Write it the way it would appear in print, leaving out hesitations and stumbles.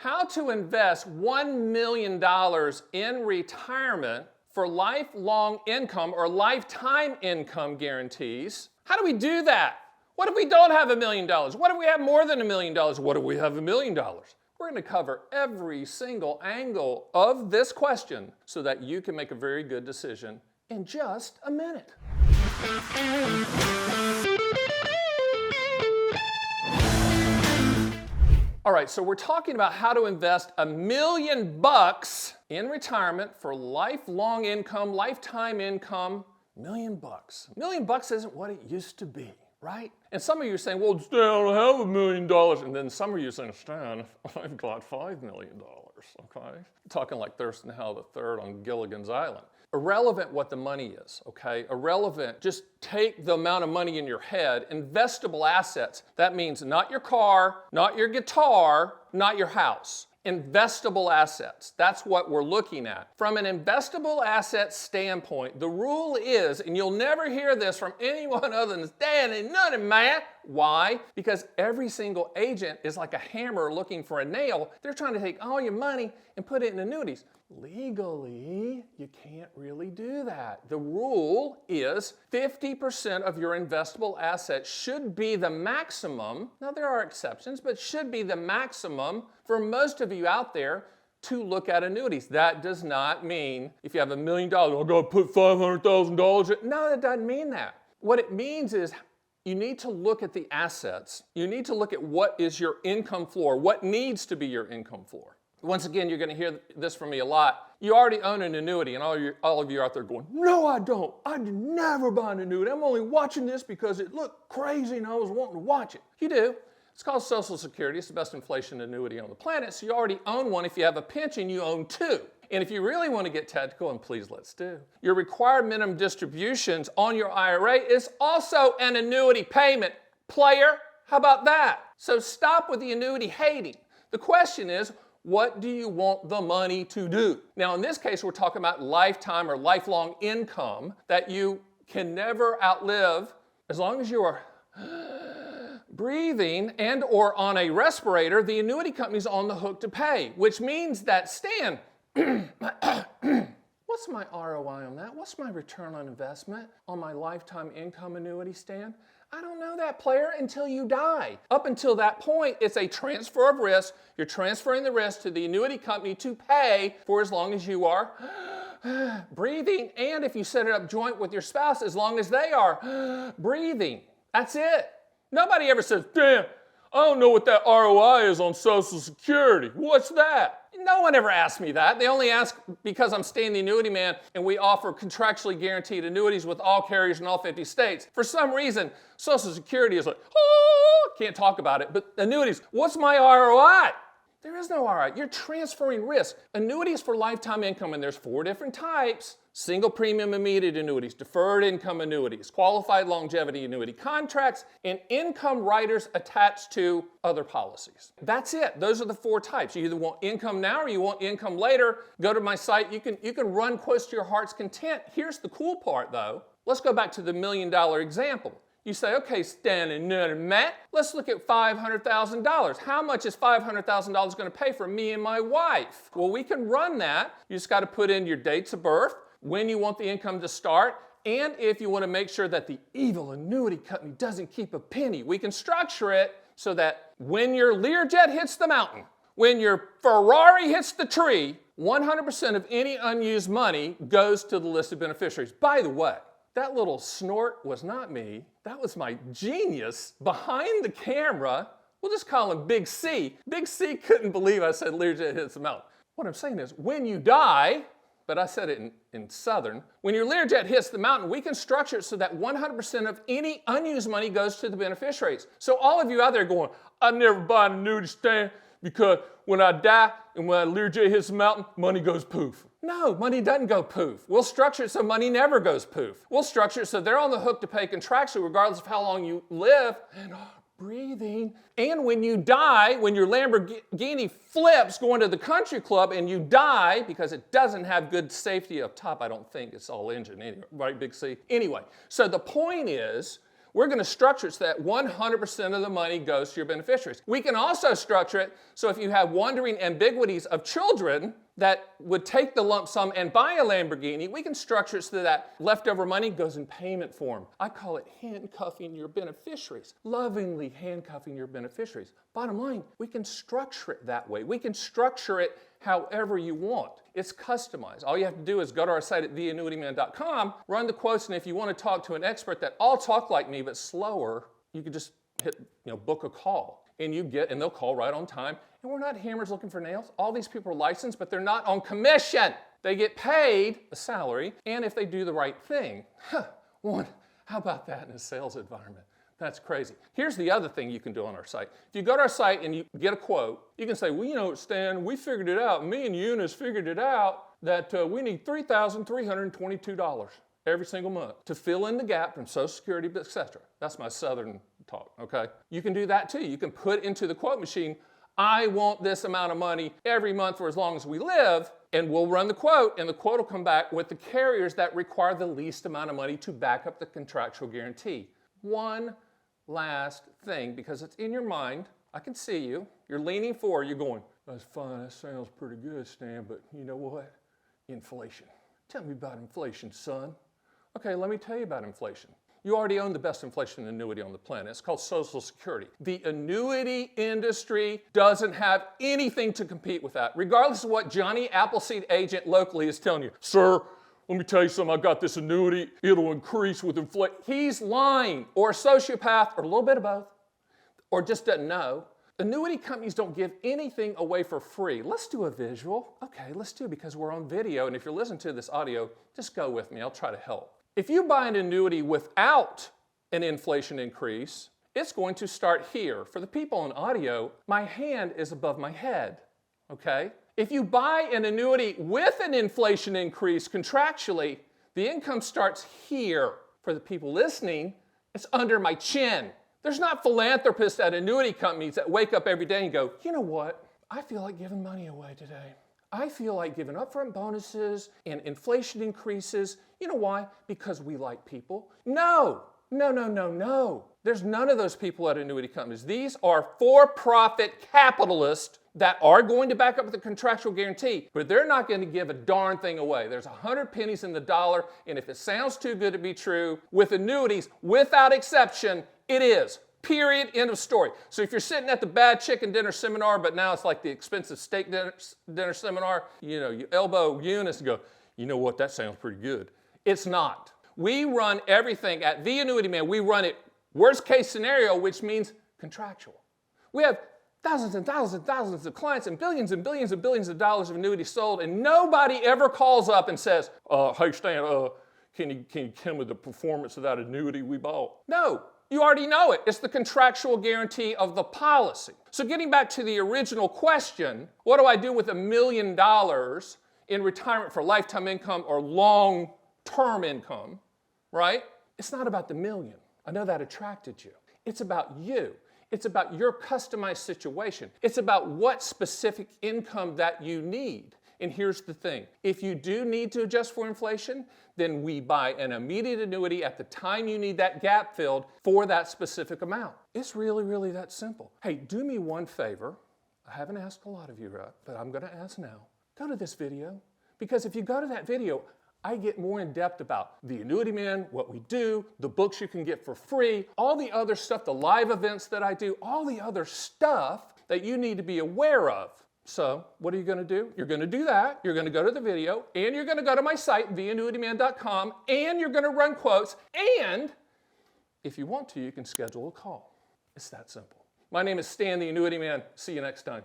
How to invest $1 million in retirement for lifelong income or lifetime income guarantees. How do we do that? What if we don't have $1 million? What if we have more than $1 million? What if we have $1 million? We're going to cover every single angle of this question so that you can make a very good decision in just a minute. All right, so we're talking about how to invest $1 million in retirement for lifelong income, lifetime income. $1 million. $1 million isn't what it used to be, right? And some of you are saying, well, Stan, I don't have $1 million. And then some of you are saying, Stan, I've got $5 million, okay? Talking like Thurston Howell III on Gilligan's Island. Irrelevant what the money is, okay? Irrelevant, just take the amount of money in your head. Investable assets, that means not your car, not your guitar, not your house. Investable assets, that's what we're looking at. From an investable asset standpoint, the rule is, and you'll never hear this from anyone other than Stan and Annuity Man. Why? Because every single agent is like a hammer looking for a nail. They're trying to take all your money and put it in annuities. Legally, you can't really do that. The rule is 50% of your investable assets should be the maximum. Now, there are exceptions, but should be the maximum for most of you out there to look at annuities. That does not mean if you have $1 million, I'll go put $500,000. No, that doesn't mean that. What it means is you need to look at the assets. You need to look at what is your income floor, what needs to be your income floor. Once again, you're going to hear this from me a lot. You already own an annuity, and all of you are out there going, no, I don't. I'd never buy an annuity. I'm only watching this because it looked crazy and I was wanting to watch it. You do. It's called Social Security. It's the best inflation annuity on the planet, so you already own one. If you have a pension, you own two. And if you really want to get technical, and please let's do, your required minimum distributions on your IRA is also an annuity payment. Player, how about that? So stop with the annuity hating. The question is, what do you want the money to do? Now, in this case, we're talking about lifetime or lifelong income that you can never outlive as long as you are breathing and or on a respirator. The annuity company's on the hook to pay, which means that, Stan, what's my ROI on that? What's my return on investment on my lifetime income annuity, Stan? I don't know that, player, until you die. Up until that point, it's a transfer of risk. You're transferring the risk to the annuity company to pay for as long as you are breathing, and if you set it up joint with your spouse, as long as they are breathing. That's it. Nobody ever says, damn, I don't know what that ROI is on Social Security. What's that? No one ever asked me that. They only ask because I'm Stan the Annuity Man and we offer contractually guaranteed annuities with all carriers in all 50 states. For some reason, Social Security is like, oh, can't talk about it. But annuities, what's my ROI? There is no ROI. You're transferring risk. Annuities for lifetime income, and there's 4 different types. Single premium immediate annuities, deferred income annuities, qualified longevity annuity contracts, and income riders attached to other policies. That's it. Those are the 4 types. You either want income now or you want income later. Go to my site. You can run quotes to your heart's content. Here's the cool part, though. Let's go back to the $1 million example. You say, okay, Stan and Matt, let's look at $500,000. How much is $500,000 going to pay for me and my wife? Well, we can run that. You just got to put in your dates of birth, when you want the income to start, and if you want to make sure that the evil annuity company doesn't keep a penny. We can structure it so that when your Learjet hits the mountain, when your Ferrari hits the tree, 100% of any unused money goes to the listed beneficiaries. By the way, that little snort was not me. That was my genius behind the camera. We'll just call him Big C. Big C couldn't believe I said Learjet hits the mountain. What I'm saying is, when you die, but I said it in Southern, when your Learjet hits the mountain, we can structure it so that 100% of any unused money goes to the beneficiaries. So all of you out there going, I never buy an annuity, Stan, because when I die and when a Learjet hits the mountain, money goes poof. No, money doesn't go poof. We'll structure it so money never goes poof. We'll structure it so they're on the hook to pay contractually regardless of how long you live. And breathing. And when you die, when your Lamborghini flips going to the country club and you die because it doesn't have good safety up top, I don't think it's all engine anyway, right, Big C? Anyway, so the point is, We're going to structure it so that 100% of the money goes to your beneficiaries. We can also structure it so if you have wandering ambiguities of children that would take the lump sum and buy a Lamborghini, we can structure it so that leftover money goes in payment form. I call it handcuffing your beneficiaries, lovingly handcuffing your beneficiaries. Bottom line, we can structure it that way. We can structure it however you want. It's customized. All you have to do is go to our site at theannuityman.com, run the quotes, and if you want to talk to an expert that all talk like me but slower, you can just hit, book a call. And they'll call right on time. And we're not hammers looking for nails. All these people are licensed, but they're not on commission. They get paid a salary, and if they do the right thing. How about that in a sales environment? That's crazy. Here's the other thing you can do on our site. If you go to our site and you get a quote, you can say, well, Stan, we figured it out. Me and Eunice figured it out that we need $3,322 every single month to fill in the gap from Social Security, etc. That's my Southern talk, okay? You can do that too. You can put into the quote machine, I want this amount of money every month for as long as we live, and we'll run the quote, and the quote will come back with the carriers that require the least amount of money to back up the contractual guarantee. One last thing, because it's in your mind, I can see you, you're leaning forward, you're going, that's fine, that sounds pretty good, Stan, but you know what? Inflation. Tell me about inflation, son. Okay, let me tell you about inflation. You already own the best inflation annuity on the planet. It's called Social Security. The annuity industry doesn't have anything to compete with that, regardless of what Johnny Appleseed agent locally is telling you. Sir, let me tell you something, I got this annuity, it'll increase with inflation. He's lying, or a sociopath, or a little bit of both, or just doesn't know. Annuity companies don't give anything away for free. Let's do a visual. Okay, let's do it because we're on video, and if you're listening to this audio, just go with me, I'll try to help. If you buy an annuity without an inflation increase, it's going to start here. For the people on audio, my hand is above my head, okay? If you buy an annuity with an inflation increase contractually, the income starts here. For the people listening, it's under my chin. There's not philanthropists at annuity companies that wake up every day and go, you know what? I feel like giving money away today. I feel like giving upfront bonuses and inflation increases. You know why? Because we like people. No. There's none of those people at annuity companies. These are for-profit capitalists that are going to back up the contractual guarantee, but they're not going to give a darn thing away. There's 100 pennies in the dollar, and if it sounds too good to be true, with annuities, without exception, it is. Period. End of story. So if you're sitting at the bad chicken dinner seminar, but now it's like the expensive steak dinner seminar, you elbow Eunice and go, you know what, that sounds pretty good. It's not. We run everything at The Annuity Man. We run it worst case scenario, which means contractual. We have thousands and thousands and thousands of clients and billions and billions and billions of dollars of annuities sold, and nobody ever calls up and says, hey Stan, can you tell me the performance of that annuity we bought? No. You already know it. It's the contractual guarantee of the policy. So getting back to the original question, what do I do with $1 million in retirement for lifetime income or long-term income, right? It's not about the million. I know that attracted you. It's about you. It's about your customized situation. It's about what specific income that you need. And here's the thing. If you do need to adjust for inflation, then we buy an immediate annuity at the time you need that gap filled for that specific amount. It's really, really that simple. Hey, do me one favor. I haven't asked a lot of you, but I'm going to ask now. Go to this video, because if you go to that video, I get more in depth about the Annuity Man, what we do, the books you can get for free, all the other stuff, the live events that I do, all the other stuff that you need to be aware of. So what are you going to do? You're going to do that. You're going to go to the video, and you're going to go to my site, theannuityman.com, and you're going to run quotes. And if you want to, you can schedule a call. It's that simple. My name is Stan, the Annuity Man. See you next time.